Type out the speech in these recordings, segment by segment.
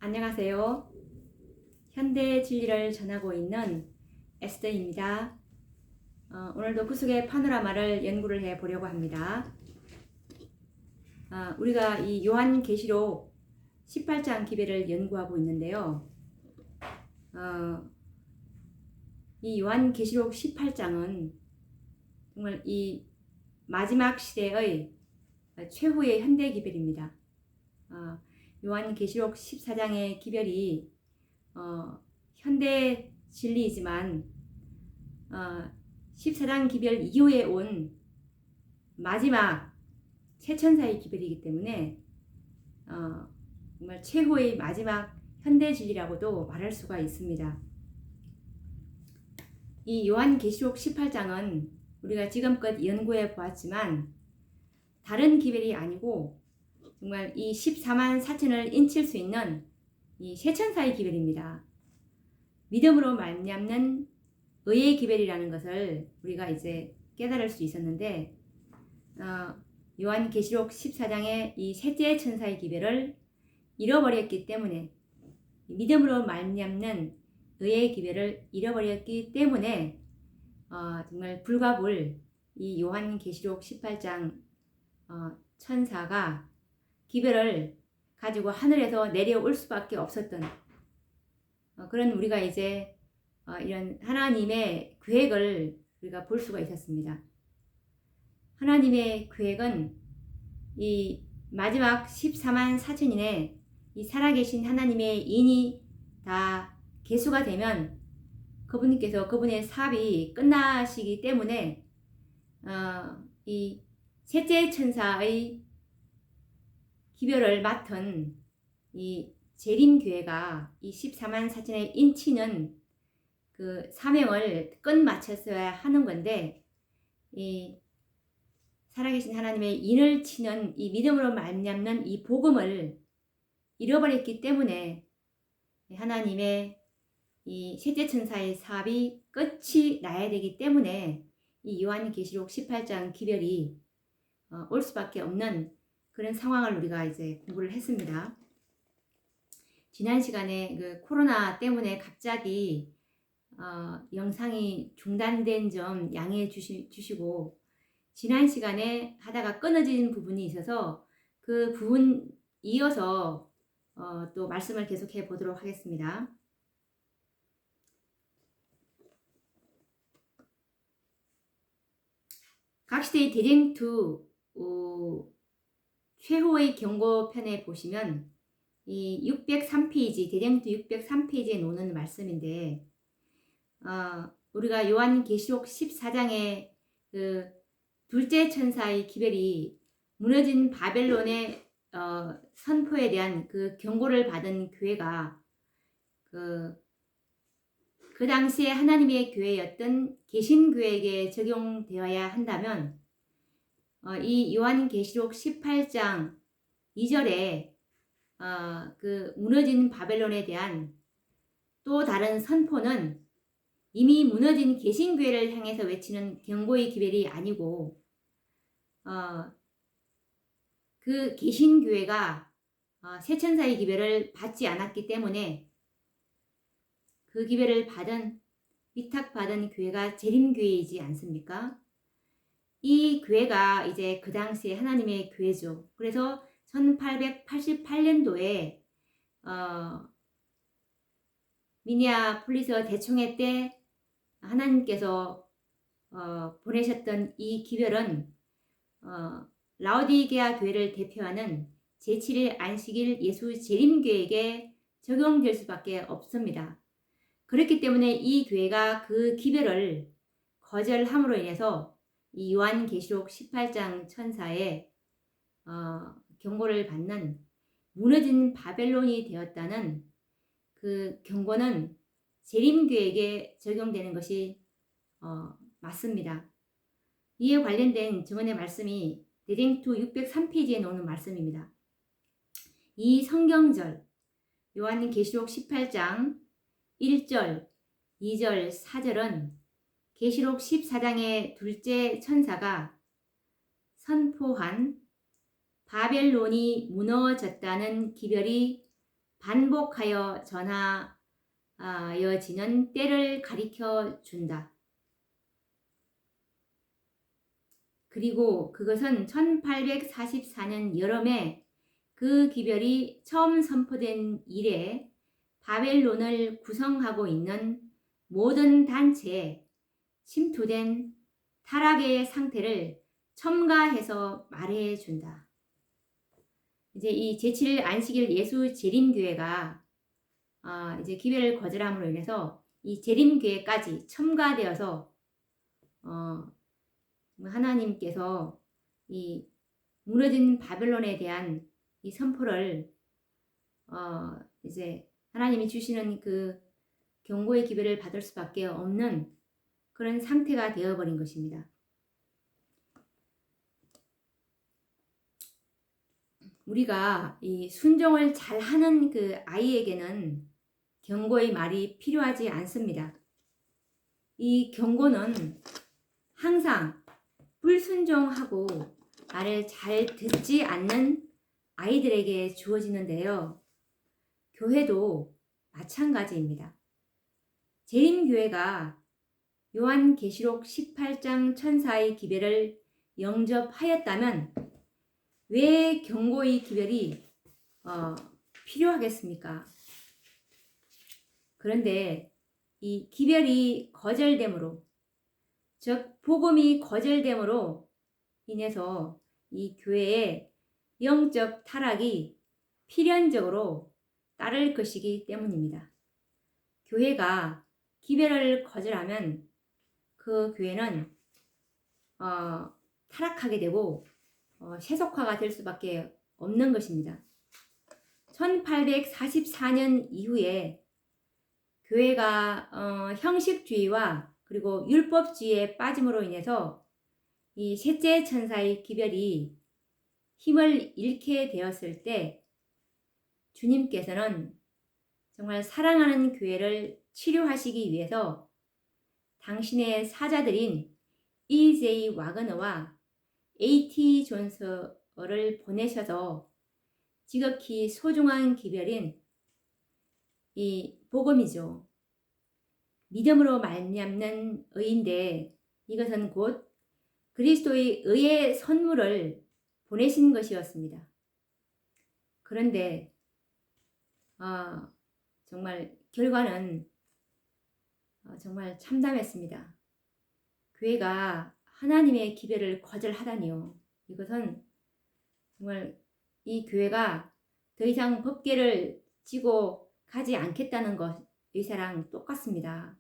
안녕하세요. 현대 진리를 전하고 있는 에스더입니다. 오늘도 구속의 파노라마를 연구를 해 보려고 합니다. 우리가 이 요한계시록 18장 기별을 연구하고 있는데요. 이 요한계시록 18장은 정말 이 마지막 시대의 최후의 현대 기별입니다. 요한계시록 14장의 기별이 현대 진리이지만 14장 기별 이후에 온 마지막 최천사의 기별이기 때문에 정말 최후의 마지막 현대 진리라고도 말할 수가 있습니다. 이 요한계시록 18장은 우리가 지금껏 연구해 보았지만 다른 기별이 아니고 정말 이 14만 4천을 인칠 수 있는 이 세천사의 기별입니다. 믿음으로 말미암는 의의 기별이라는 것을 우리가 이제 깨달을 수 있었는데 요한계시록 14장의 이 셋째 천사의 기별을 잃어버렸기 때문에 믿음으로 말미암는 의의 기별을 잃어버렸기 때문에 정말 불가불 이 요한계시록 18장 천사가 기별을 가지고 하늘에서 내려올 수밖에 없었던 그런 우리가 이제 이런 하나님의 계획을 우리가 볼 수가 있었습니다. 하나님의 계획은 이 마지막 14만 4천인의 이 살아계신 하나님의 인이 다 계수가 되면 그분께서 그분의 사업이 끝나시기 때문에 이 셋째 천사의 기별을 맡은 이 재림교회가 이 14만 4천의 인치는 그 사명을 끝마쳤어야 하는 건데 이 살아계신 하나님의 인을 치는 이 믿음으로 말미암는 이 복음을 잃어버렸기 때문에 하나님의 이 셋째 천사의 사업이 끝이 나야 되기 때문에 이 요한계시록 18장 기별이 올 수밖에 없는 그런 상황을 우리가 이제 공부를 했습니다. 지난 시간에 그 코로나 때문에 갑자기 영상이 중단된 점 양해해 주시고 지난 시간에 하다가 끊어진 부분이 있어서 그 부분 이어서 또 말씀을 계속해 보도록 하겠습니다. 각시대의 대쟁투 최후의 경고편에 보시면 이 603페이지 대쟁투 603페이지에 놓는 말씀인데 우리가 요한계시록 14장의 그 둘째 천사의 기별이 무너진 바벨론의 선포에 대한 그 경고를 받은 교회가 그 당시에 하나님의 교회였던 개신교회에게 적용되어야 한다면 이 요한계시록 18장 2절에 그 무너진 바벨론에 대한 또 다른 선포는 이미 무너진 개신교회를 향해서 외치는 경고의 기별이 아니고 그 개신교회가 세천사의 기별을 받지 않았기 때문에 그 기별을 위탁받은 교회가 재림교회이지 않습니까? 이 교회가 이제 그 당시에 하나님의 교회죠. 그래서 1888년도에 미니아폴리스 대총회 때 하나님께서 보내셨던 이 기별은 라오디게아 교회를 대표하는 제7일 안식일 예수 재림교회에게 적용될 수밖에 없습니다. 그렇기 때문에 이 교회가 그 기별을 거절함으로 인해서 이 요한계시록 18장 천사의 경고를 받는 무너진 바벨론이 되었다는 그 경고는 재림교회에게 적용되는 것이 맞습니다. 이에 관련된 증언의 말씀이 대쟁투 603페이지에 나오는 말씀입니다. 이 성경절 요한계시록 18장 1절, 2절, 4절은 계시록 14장의 둘째 천사가 선포한 바벨론이 무너졌다는 기별이 반복하여 전하여지는 때를 가리켜 준다. 그리고 그것은 1844년 여름에 그 기별이 처음 선포된 이래 바벨론을 구성하고 있는 모든 단체에 침투된 타락의 상태를 첨가해서 말해준다. 이제 이 제7일 안식일 예수 재림교회가 이제 기별을 거절함으로 인해서 이 재림교회까지 첨가되어서 하나님께서 이 무너진 바벨론에 대한 이 선포를 이제 하나님이 주시는 그 경고의 기별을 받을 수밖에 없는 그런 상태가 되어버린 것입니다. 우리가 이 순종을 잘하는 그 아이에게는 경고의 말이 필요하지 않습니다. 이 경고는 항상 불순종하고 말을 잘 듣지 않는 아이들에게 주어지는데요. 교회도 마찬가지입니다. 재림교회가 요한계시록 18장 천사의 기별을 영접하였다면 왜 경고의 기별이 필요하겠습니까? 그런데 이 기별이 거절됨으로, 즉 복음이 거절됨으로 인해서 이 교회의 영적 타락이 필연적으로 따를 것이기 때문입니다. 교회가 기별을 거절하면 그 교회는 타락하게 되고 세속화가 될 수밖에 없는 것입니다. 1844년 이후에 교회가 형식주의와 그리고 율법주의에 빠짐으로 인해서 이 셋째 천사의 기별이 힘을 잃게 되었을 때 주님께서는 정말 사랑하는 교회를 치료하시기 위해서 당신의 사자들인 E.J. 와그너와 A.T. 존스를 보내셔서 지극히 소중한 기별인 이 복음이죠. 믿음으로 말미암는 의인데 이것은 곧 그리스도의 의의 선물을 보내신 것이었습니다. 그런데 정말 결과는 정말 참담했습니다. 교회가 하나님의 기별을 거절하다니요. 이것은 정말 이 교회가 더 이상 법궤를 지고 가지 않겠다는 것 의사랑 똑같습니다.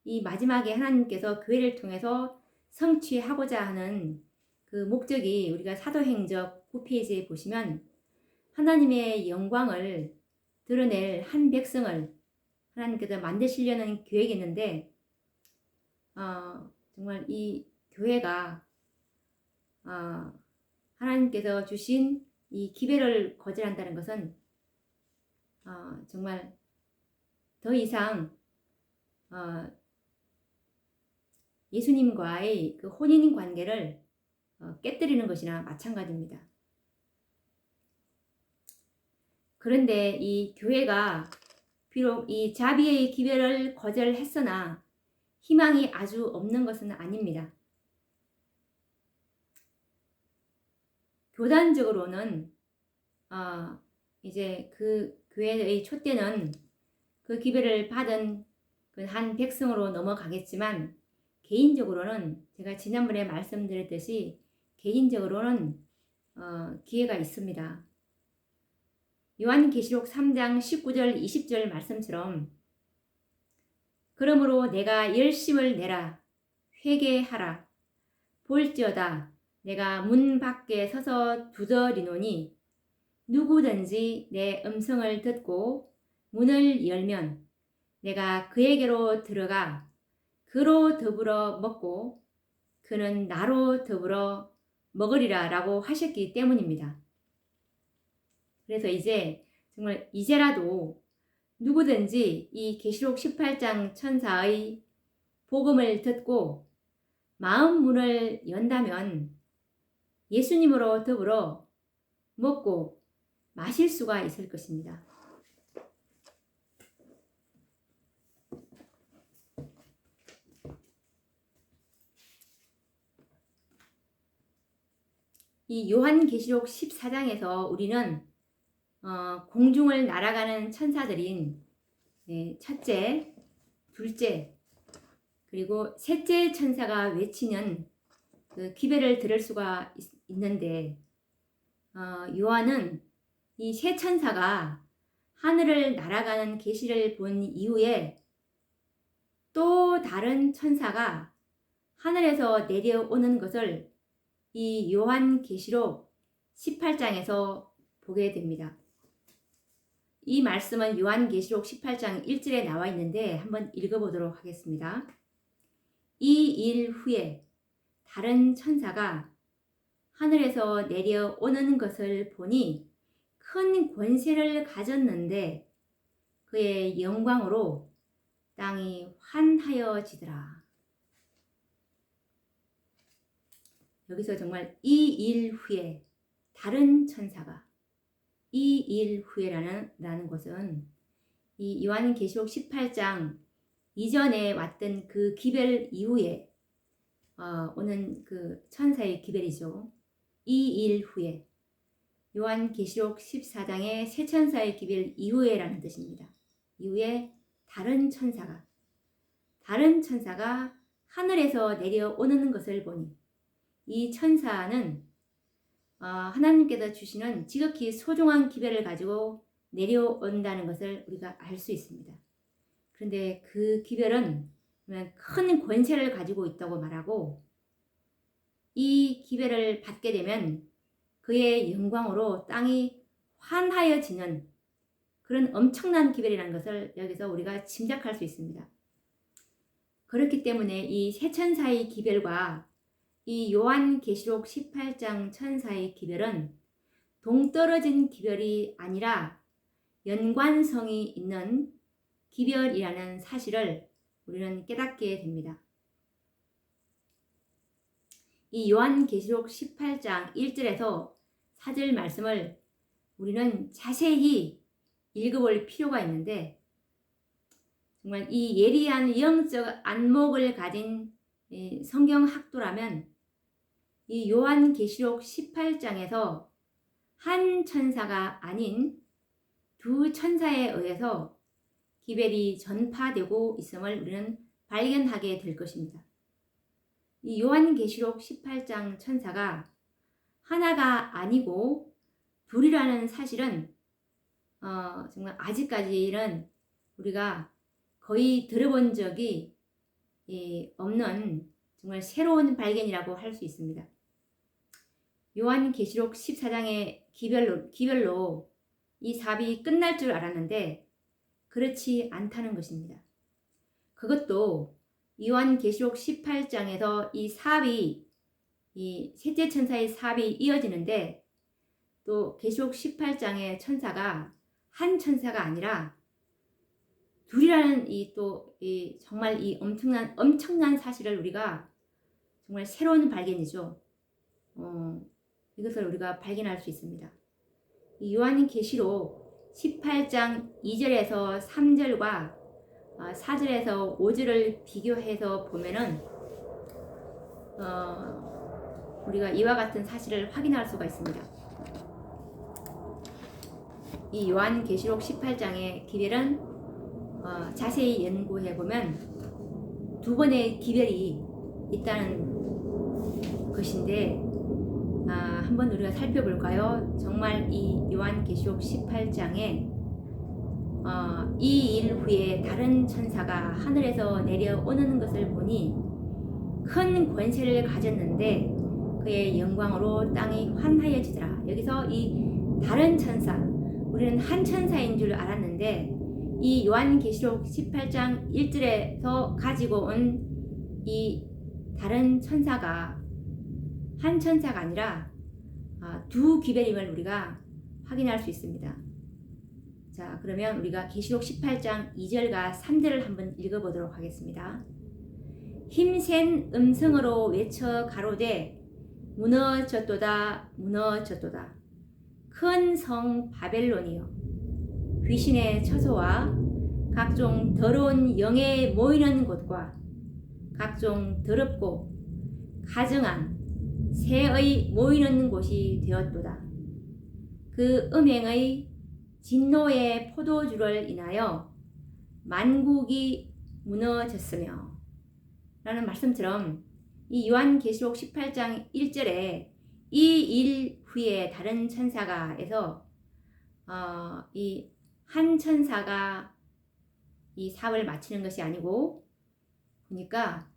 이 마지막에 하나님께서 교회를 통해서 성취하고자 하는 그 목적이 우리가 사도행적 9페이지에 보시면 하나님의 영광을 드러낼 한 백성을 하나님께서 만드시려는 계획이 있는데 정말 이 교회가 하나님께서 주신 이 기별을 거절한다는 것은 정말 더 이상 예수님과의 그 혼인 관계를 깨뜨리는 것이나 마찬가지입니다. 그런데 이 교회가 비록 이 자비의 기별을 거절했으나 희망이 아주 없는 것은 아닙니다. 교단적으로는 이제 그 교회의 촛대는 그 기별을 받은 그 한 백성으로 넘어가겠지만 개인적으로는 제가 지난번에 말씀드렸듯이 개인적으로는 기회가 있습니다. 요한계시록 3장 19절 20절 말씀처럼 그러므로 내가 열심을 내라 회개하라 볼지어다 내가 문 밖에 서서 두드리노니 누구든지 내 음성을 듣고 문을 열면 내가 그에게로 들어가 그로 더불어 먹고 그는 나로 더불어 먹으리라 라고 하셨기 때문입니다. 그래서 이제 정말 이제라도 누구든지 이 계시록 18장 천사의 복음을 듣고 마음 문을 연다면 예수님으로 더불어 먹고 마실 수가 있을 것입니다. 이 요한계시록 14장에서 우리는 공중을 날아가는 천사들인 첫째, 둘째, 그리고 셋째 천사가 외치는 그 기별을 들을 수가 있는데 요한은 이 세 천사가 하늘을 날아가는 계시를 본 이후에 또 다른 천사가 하늘에서 내려오는 것을 이 요한계시록 18장에서 보게 됩니다. 이 말씀은 요한계시록 18장 1절에 나와 있는데 한번 읽어보도록 하겠습니다. 이 일 후에 다른 천사가 하늘에서 내려오는 것을 보니 큰 권세를 가졌는데 그의 영광으로 땅이 환하여지더라. 여기서 정말 이 일 후에 다른 천사가 이 일 후에라는 것은 이 요한계시록 18장 이전에 왔던 그 기별 이후에 오는 그 천사의 기별이죠. 이 일 후에 요한계시록 14장의 새 천사의 기별 이후에라는 뜻입니다. 이후에 다른 천사가 하늘에서 내려오는 것을 보니 이 천사는 하나님께서 주시는 지극히 소중한 기별을 가지고 내려온다는 것을 우리가 알 수 있습니다. 그런데 그 기별은 큰 권세를 가지고 있다고 말하고 이 기별을 받게 되면 그의 영광으로 땅이 환하여지는 그런 엄청난 기별이라는 것을 여기서 우리가 짐작할 수 있습니다. 그렇기 때문에 이 세 천사의 기별과 이 요한계시록 18장 천사의 기별은 동떨어진 기별이 아니라 연관성이 있는 기별이라는 사실을 우리는 깨닫게 됩니다. 이 요한계시록 18장 1절에서 4절 말씀을 우리는 자세히 읽어볼 필요가 있는데 정말 이 예리한 영적 안목을 가진 성경 학도라면 이 요한계시록 18장에서 한 천사가 아닌 두 천사에 의해서 기별이 전파되고 있음을 우리는 발견하게 될 것입니다. 이 요한계시록 18장 천사가 하나가 아니고 둘이라는 사실은 정말 아직까지는 우리가 거의 들어본 적이 없는 정말 새로운 발견이라고 할 수 있습니다. 요한계시록 14장의 기별로 이 사업이 끝날 줄 알았는데 그렇지 않다는 것입니다. 그것도 요한계시록 18장에서 이 사업이 이 셋째 천사의 사업이 이어지는데 또 계시록 18장의 천사가 한 천사가 아니라 둘이라는 정말 이 엄청난 사실을 우리가 정말 새로운 발견이죠. 이것을 우리가 발견할 수 있습니다. 이 요한계시록 18장 2절에서 3절과 4절에서 5절을 비교해서 보면은 우리가 이와 같은 사실을 확인할 수가 있습니다. 이 요한계시록 18장의 기별은 자세히 연구해 보면 두 번의 기별이 있다는 것인데 한번 우리가 살펴볼까요? 정말 이 요한계시록 18장에 이 일 후에 다른 천사가 하늘에서 내려오는 것을 보니 큰 권세를 가졌는데 그의 영광으로 땅이 환하여지더라. 여기서 이 다른 천사, 우리는 한 천사인 줄 알았는데 이 요한계시록 18장 1절에서 가지고 온 이 다른 천사가 한 천사가 아니라 두 기별임을 우리가 확인할 수 있습니다. 자, 그러면 우리가 계시록 18장 2절과 3절을 한번 읽어보도록 하겠습니다. 힘센 음성으로 외쳐 가로되 무너졌도다 무너졌도다 큰 성 바벨론이여 귀신의 처소와 각종 더러운 영에 모이는 곳과 각종 더럽고 가증한 새의 모이는 곳이 되었도다. 그 음행의 진노의 포도주를 인하여 만국이 무너졌으며 라는 말씀처럼 이 요한계시록 18장 1절에 이 일 후에 다른 천사가 해서 이 한 천사가 이 사업을 마치는 것이 아니고 보니까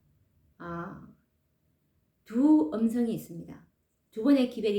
두 음성이 있습니다. 두 번의 기별이